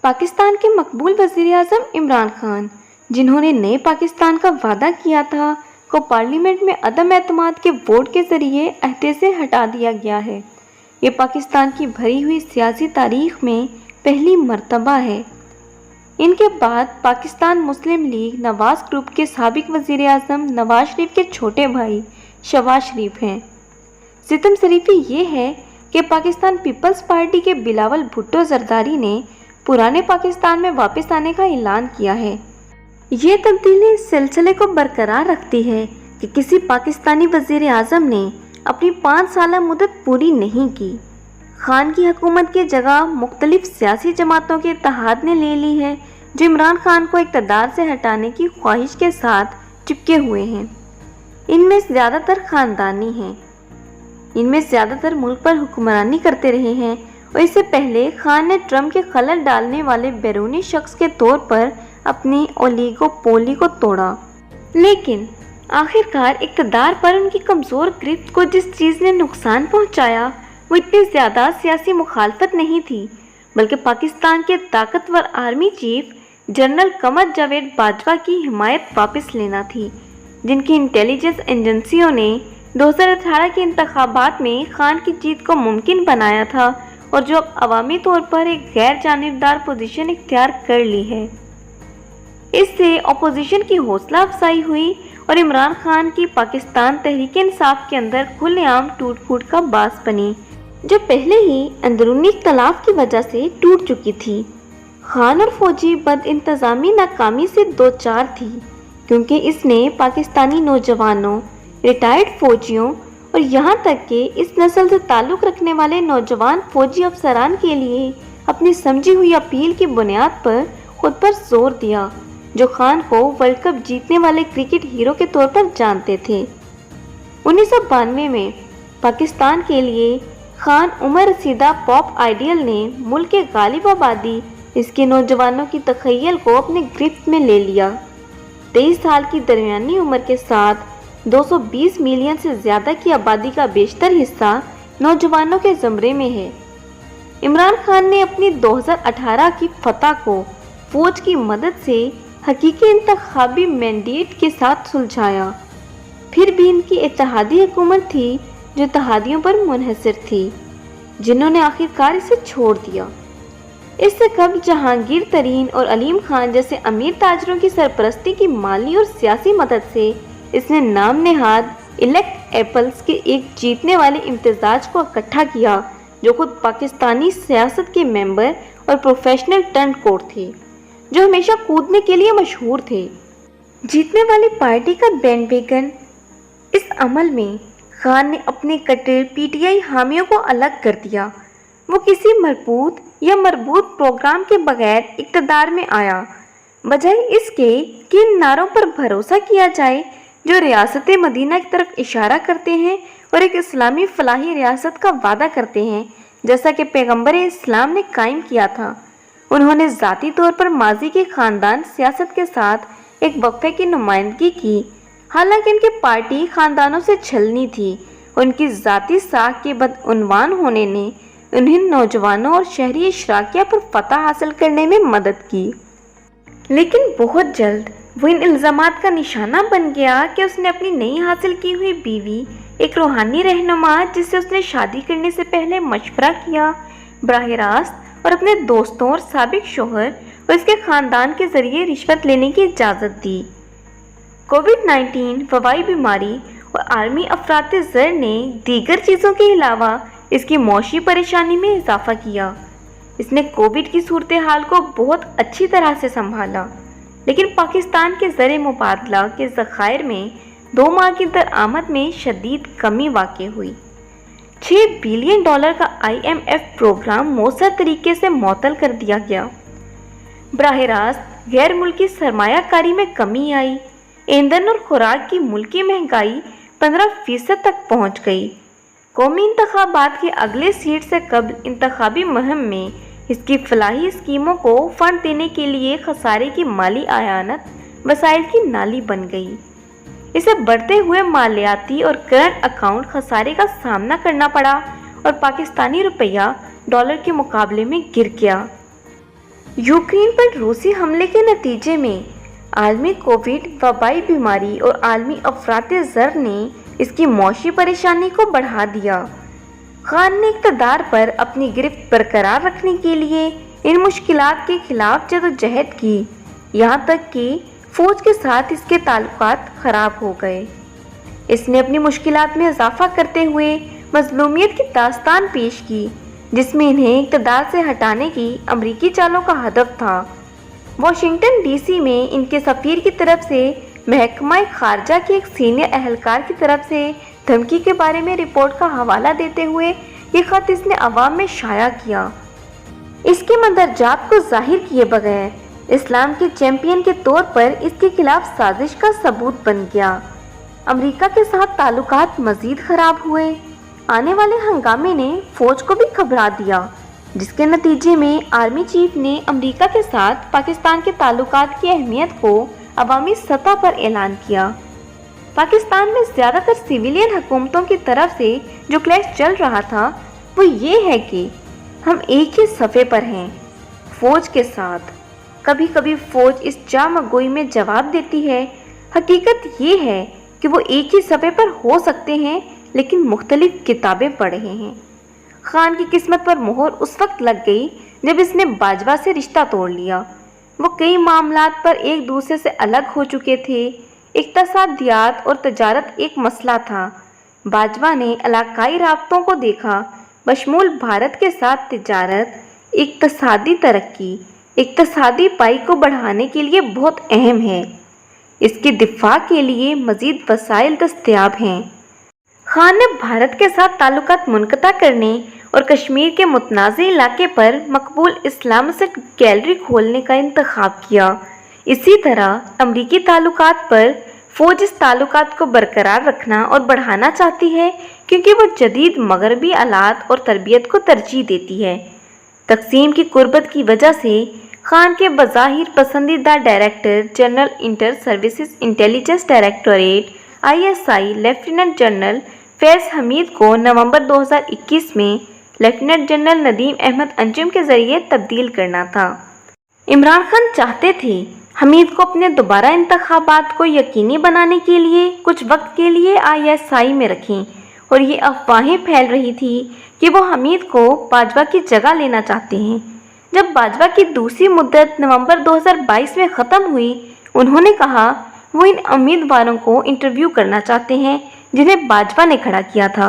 پاکستان کے مقبول وزیر اعظم عمران خان، جنہوں نے نئے پاکستان کا وعدہ کیا تھا، کو پارلیمنٹ میں عدم اعتماد کے ووٹ کے ذریعے عہدے سے ہٹا دیا گیا ہے۔ یہ پاکستان کی بھری ہوئی سیاسی تاریخ میں پہلی مرتبہ ہے۔ ان کے بعد پاکستان مسلم لیگ نواز گروپ کے سابق وزیر اعظم نواز شریف کے چھوٹے بھائی شہباز شریف ہیں۔ ستم شریفی یہ ہے کہ پاکستان پیپلز پارٹی کے بلاول بھٹو زرداری نے پرانے پاکستان میں واپس آنے کا اعلان کیا ہے۔ یہ تبدیلی اس سلسلے کو برقرار رکھتی ہے کہ کسی پاکستانی وزیر اعظم نے اپنی 5 سالہ مدت پوری نہیں کی۔ خان کی حکومت کی جگہ مختلف سیاسی جماعتوں کے اتحاد نے لے لی ہے، جو عمران خان کو اقتدار سے ہٹانے کی خواہش کے ساتھ چپکے ہوئے ہیں۔ ان میں زیادہ تر خاندانی ہیں۔ ان میں زیادہ تر ملک پر حکمرانی کرتے رہے ہیں، اور اس سے پہلے خان نے ٹرمپ کے خلل ڈالنے والے بیرونی شخص کے طور پر اپنی اولیگوپولی کو توڑا۔ لیکن آخرکار اقتدار پر ان کی کمزور گرفت کو جس چیز نے نقصان پہنچایا وہ اتنی زیادہ سیاسی مخالفت نہیں تھی، بلکہ پاکستان کے طاقتور army chief general Qamar Javed Bajwa کی حمایت واپس لینا تھی، جن کی انٹیلیجنس ایجنسیوں نے 2018 کے انتخابات میں خان کی جیت کو ممکن بنایا تھا، اور جو اب عوامی طور پر ایک غیر جانبدار پوزیشن اختیار کر لی ہے۔ اس سے اپوزیشن کی حوصلہ افزائی ہوئی اور عمران خان کی پاکستان تحریک انصاف کے اندر کھلے عام ٹوٹ پھوٹ کا باعث بنی، جو پہلے ہی اندرونی اختلاف کی وجہ سے ٹوٹ چکی تھی۔ خان اور فوجی بد انتظامی ناکامی سے دوچار تھی، کیونکہ اس نے پاکستانی نوجوانوں، ریٹائرڈ فوجیوں اور یہاں تک کہ اس نسل سے تعلق رکھنے والے نوجوان فوجی افسران کے لیے اپنی سمجھی ہوئی اپیل کی بنیاد پر خود پر زور دیا، جو خان کو ورلڈ کپ جیتنے والے کرکٹ ہیرو کے طور پر جانتے تھے۔ 1992 میں پاکستان کے لیے خان عمر رسیدہ پاپ آئیڈیل نے ملک کے غالب آبادی، اس کے نوجوانوں کی تخیل کو اپنے گرفت میں لے لیا۔ 23 سال کی درمیانی عمر کے ساتھ 220 ملین سے زیادہ کی آبادی کا بیشتر حصہ نوجوانوں کے زمرے میں ہے۔ عمران خان نے اپنی 2018 کی فتح کو فوج کی مدد سے حقیقی انتخابی مینڈیٹ کے ساتھ سلجھایا۔ پھر بھی ان کی اتحادی حکومت تھی جو اتحادیوں پر منحصر تھی، جنہوں نے آخرکار اسے چھوڑ دیا۔ اس سے قبل جہانگیر ترین اور علیم خان جیسے امیر تاجروں کی سرپرستی کی مالی اور سیاسی مدد سے اس نے نام نہاد الیکٹ ایپلز کے ایک جیتنے والے امتزاج کو اکٹھا کیا، جو خود پاکستانی سیاست کے ممبر اور پروفیشنل ٹرنٹ کوٹ تھے، جو ہمیشہ کودنے کے لیے مشہور تھے۔ جیتنے والی پارٹی کا بینڈ ویگن۔ اس عمل میں خان نے اپنے کٹر پی ٹی آئی حامیوں کو الگ کر دیا۔ وہ کسی مربوط یا مربوط پروگرام کے بغیر اقتدار میں آیا، بجائے اس کے کہ ان نعروں پر بھروسہ کیا جائے جو ریاست مدینہ کی طرف اشارہ کرتے ہیں اور ایک اسلامی فلاحی ریاست کا وعدہ کرتے ہیں، جیسا کہ پیغمبر اسلام نے قائم کیا تھا۔ انہوں نے ذاتی طور پر ماضی کے خاندان سیاست کے ساتھ ایک وقفے کی نمائندگی کی، حالانکہ ان کی پارٹی خاندانوں سے چھلنی تھی، اور ان کی ذاتی ساکھ کے بدعنوان ہونے نے انہیں نوجوانوں اور شہری اشراکیہ پر فتح حاصل کرنے میں مدد کی۔ لیکن بہت جلد وہ ان الزامات کا نشانہ بن گیا کہ اس نے اپنی نئی حاصل کی ہوئی بیوی، ایک روحانی رہنما جس سے اس نے شادی کرنے سے پہلے مشورہ کیا، براہ راست اور اپنے دوستوں اور سابق شوہر اور اس کے خاندان کے ذریعے رشوت لینے کی اجازت دی۔ کووڈ-19 وبائی بیماری اور عالمی افراط زر نے دیگر چیزوں کے علاوہ اس کی معاشی پریشانی میں اضافہ کیا۔ اس نے کووڈ کی صورتحال کو بہت اچھی طرح سے سنبھالا، لیکن پاکستان کے زر مبادلہ کے ذخائر میں 2 ماہ کی درآمد میں شدید کمی واقع ہوئی۔ $6 بلین کا IMF پروگرام مؤثر طریقے سے معطل کر دیا گیا۔ براہ راست غیر ملکی سرمایہ کاری میں کمی آئی۔ ایندھن اور خوراک کی ملکی مہنگائی 15% تک پہنچ گئی۔ قومی انتخابات کے اگلے سیٹ سے قبل انتخابی مہم میں اس کی فلاحی اسکیموں کو فنڈ دینے کے لیے خسارے کی مالی اعانت وسائل کی نالی بن گئی۔ اسے بڑھتے ہوئے مالیاتی اور کرنٹ اکاؤنٹ خسارے کا سامنا کرنا پڑا اور پاکستانی روپیہ ڈالر کے مقابلے میں گر گیا۔ यूक्रेन पर रूसी हमले के नतीजे में आलमी कोविड वबाई बीमारी और आलमी अफरात-ए-ज़र ने इसकी मौशी परेशानी को बढ़ा दिया। खान ने इक़्तिदार पर अपनी गिरफ्त बरकरार रखने के लिए इन मुश्किलात के खिलाफ जदोजहद की, यहाँ तक कि फ़ौज के साथ इसके ताल्लुकात ख़राब हो गए। इसने अपनी मुश्किलात में इजाफा करते हुए मज़लूमियत की दास्तान पेश की, जिसमें इन्हें इक़्तिदार से हटाने की अमरीकी चालों का हदफ था। वाशिंगटन डीसी में इनके सफ़ीर की तरफ से महकमा खारजा के एक सीनियर अहलकार की तरफ से धमकी के बारे में रिपोर्ट का हवाला देते हुए ये ख़त इसने अवाम में शाया किया। इसके मंदरजात को जाहिर किए बगैर इस्लाम के चैंपियन के तौर पर इसके खिलाफ साजिश का सबूत बन गया। अमेरिका के साथ ताल्लुकात मज़ीद ख़राब हुए। आने वाले हंगामे ने फ़ौज को भी घबरा दिया, जिसके नतीजे में आर्मी चीफ ने अमेरिका के साथ पाकिस्तान के ताल्लुकात की अहमियत को अवामी सतह पर ऐलान किया। पाकिस्तान में ज़्यादातर सिविलियन हुकूमतों की तरफ से जो क्लैश चल रहा था वो ये है कि हम एक ही सफ़े पर हैं फ़ौज के साथ। कभी कभी फ़ौज इस जामगोई में जवाब देती है। हकीकत ये है कि वो एक ही सफ़े पर हो सकते हैं लेकिन मुख्तलिफ किताबें पढ़ रहे हैं। खान की किस्मत पर मोहर उस वक्त लग गई जब इसने बाजवा से रिश्ता तोड़ लिया। वो कई मामलात पर एक दूसरे से अलग हो चुके थे। इक़्तिसादियात और तजारत एक मसला था। बाजवा ने इलाकाई राब्तों को देखा, बशमूल भारत के साथ तिजारत, इक़्तिसादी तरक्की, इक़्तिसादी पाई को बढ़ाने के लिए बहुत अहम है। इसके दिफा के लिए मज़ीद वसाइल दस्तयाब हैं। खान ने भारत के साथ ताल्लुकात मुनक़ता करने और कश्मीर के मुतनाज़ इलाके पर मकबूल इस्लामिस्ट गैलरी खोलने का इंतखाब किया। इसी तरह अमरीकी ताल्लुकात पर फ़ौज इस ताल्लुकात को बरकरार रखना और बढ़ाना चाहती है, क्योंकि वो जदीद मगरबी आलात और तरबियत को तरजीह देती है। तकसीम की कुर्बत की वजह से खान के बज़ाहिर पसंदीदा director general inter services intelligence directorate ISI lieutenant general Faiz Hameed को नवंबर 2021 में लेफ्टिनेंट जनरल नदीम अहमद अंजुम के ज़रिए तब्दील करना था। इमरान खान चाहते थे हमीद को अपने दोबारा इंतखाबात को यकीनी बनाने के लिए कुछ वक्त के लिए ISI में रखें, और ये अफवाहें फैल रही थी कि वो हमीद को बाजवा की जगह लेना चाहते हैं। जब बाजवा की दूसरी मुद्दत नवंबर 2022 में ख़त्म हुई, उन्होंने कहा वो इन उम्मीदवारों को इंटरव्यू करना चाहते हैं जिन्हें बाजवा ने खड़ा किया था।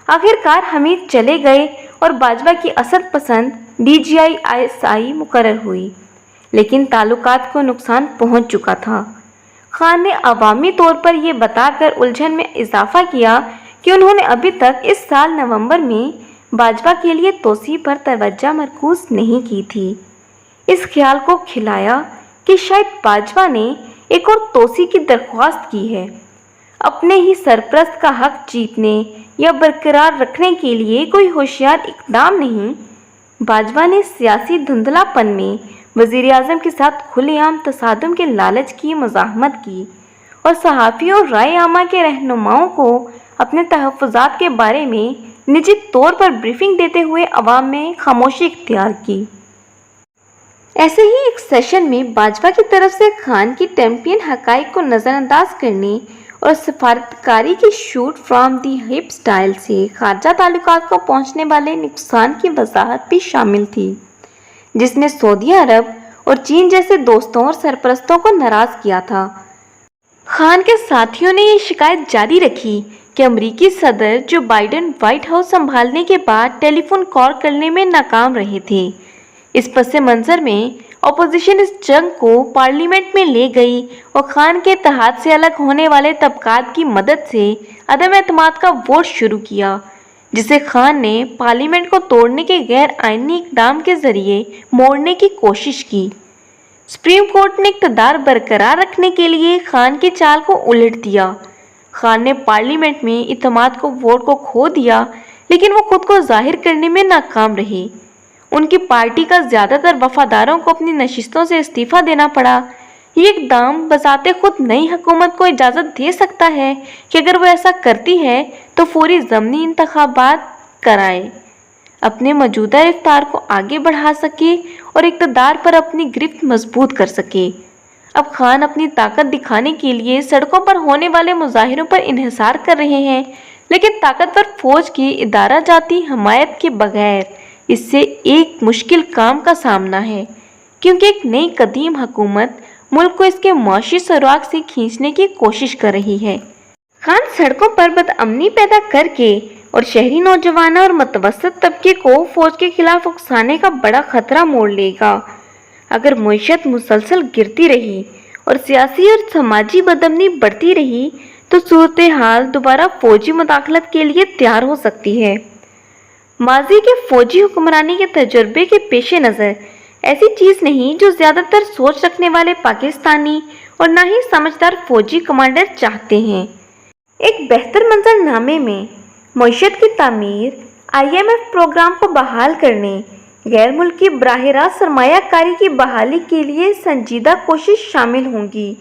आखिरकार हमीद चले गए और बाजवा की असद पसंद DGI ISI मुकर्रर हुई, लेकिन ताल्लुकात को नुकसान पहुंच चुका था। खान ने अवामी तौर पर यह बताकर उलझन में इजाफा किया कि उन्होंने अभी तक इस साल नवंबर में बाजवा के लिए तोसी पर तवज्जो मरकूज नहीं की थी। इस ख्याल को खिलाया कि शायद बाजवा ने एक और तोसी की दरख्वास्त की है। अपने ही सरपरस्त का हक जीतने या बरकरार रखने के लिए कोई होशियार इकदाम नहीं, बाजवा ने सियासी धुंधलापन में वज़ीर आज़म के साथ खुलेआम तसादुम के लालच की मज़ाहमत की और सहाफ़ियों और राय आमा के रहनुमाओं को अपने तहफ़्फ़ुज़ात के बारे में निजी तौर पर ब्रीफिंग देते हुए अवाम में खामोशी इख्तियार की। ऐसे ही एक सेशन में बाजवा की तरफ से खान की चैंपियन हक़ाइक़ को नज़रअंदाज करने और सफारतकारी की shoot from the hip style से खारजा ताल्लुकात को पहुंचने वाले नुकसान की वजाहत भी शामिल थी, जिसने सऊदी अरब और चीन जैसे दोस्तों और सरपरस्तों को नाराज़ किया था। खान के साथियों ने ये शिकायत जारी रखी कि अमरीकी सदर जो बाइडेन व्हाइट हाउस संभालने के बाद टेलीफोन कॉल करने में नाकाम रहे थे। इस पस मंज़र में अपोजिशन इस जंग को पार्लियामेंट में ले गई और खान के इत्तेहाद से अलग होने वाले तबकात की मदद से अदम एतमाद का वोट शुरू किया, जिसे खान ने पार्लियामेंट को तोड़ने के गैर आइनी इक़दाम के ज़रिए मोड़ने की कोशिश की। सुप्रीम कोर्ट ने इक़्तिदार बरकरार रखने के लिए खान की चाल को उलट दिया। खान ने पार्लियामेंट में इत्तेमाद को वोट को खो दिया, लेकिन वो खुद को जाहिर करने में नाकाम रहे। उनकी पार्टी का ज़्यादातर वफादारों को अपनी नशिस्तों से इस्तीफ़ा देना पड़ा। ये इक़दाम बज़ाते खुद नई हुकूमत को इजाज़त दे सकता है कि अगर वो ऐसा करती है तो फौरी ज़मनी इंतखाबात कराए, अपने मौजूदा रफ्तार को आगे बढ़ा सके और इक़्तिदार पर अपनी गिरफ्त मजबूत कर सके। अब खान अपनी ताकत दिखाने के लिए सड़कों पर होने वाले मुजाहिरों पर इन्हिसार कर रहे हैं, लेकिन ताकतवर फौज की इदारा जाती हमायत के बगैर इससे एक मुश्किल काम का सामना है, क्योंकि एक नई कदीम हुकूमत मुल्क को इसके मुआशी सुराग से खींचने की कोशिश कर रही है। खान सड़कों पर बदअमनी पैदा करके और शहरी नौजवानों और मतवसत तबके को फौज के खिलाफ उकसाने का बड़ा खतरा मोड़ लेगा। अगर मईशत मुसलसल गिरती रही और सियासी और समाजी बदअमनी बढ़ती रही तो सूरत हाल दोबारा फौजी मुदाखलत के लिए तैयार हो सकती है। माजी के फौजी हुक्मरानी के तजुर्बे के पेश नज़र ऐसी चीज़ नहीं जो ज़्यादातर सोच रखने वाले पाकिस्तानी और ना ही समझदार फौजी कमांडर चाहते हैं। एक बेहतर मंजरनामे में मईशत की तामीर, IMF प्रोग्राम को बहाल करने, गैर मुल्की बराह रास्त सरमायाकारी की बहाली के लिए संजीदा कोशिश शामिल होंगी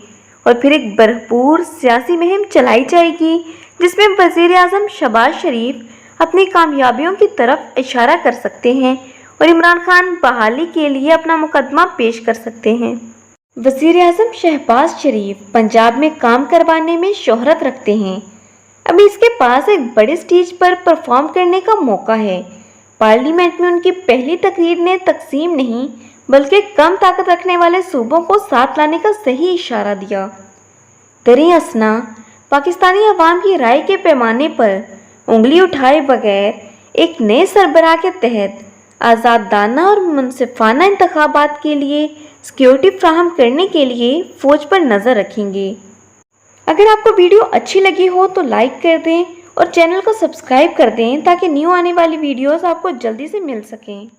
और फिर एक भरपूर सियासी मुहिम चलाई जाएगी जिसमें वज़ीर आज़म शहबाज शरीफ अपनी कामयाबियों की तरफ इशारा कर सकते हैं और इमरान खान बहाली के लिए अपना मुकदमा पेश कर सकते हैं। वज़ीर आज़म शहबाज शरीफ पंजाब में काम करवाने में शोहरत रखते हैं। अभी इसके पास एक बड़े स्टेज पर परफॉर्म करने का मौका है। पार्लियामेंट में उनकी पहली तकरीर ने तकसीम नहीं बल्कि कम ताकत रखने वाले सूबों को साथ लाने का सही इशारा दिया। दरे असना पाकिस्तानी अवाम की राय के पैमाने पर उंगली उठाए बगैर एक नए सरबराह के तहत आज़ादाना और मुनसिफाना इंतखाबात के लिए सिक्योरिटी फ्राहम करने के लिए फ़ौज पर नज़र रखेंगे। अगर आपको वीडियो अच्छी लगी हो तो लाइक कर दें और चैनल को सब्सक्राइब कर दें ताकि न्यू आने वाली वीडियोस आपको जल्दी से मिल सकें।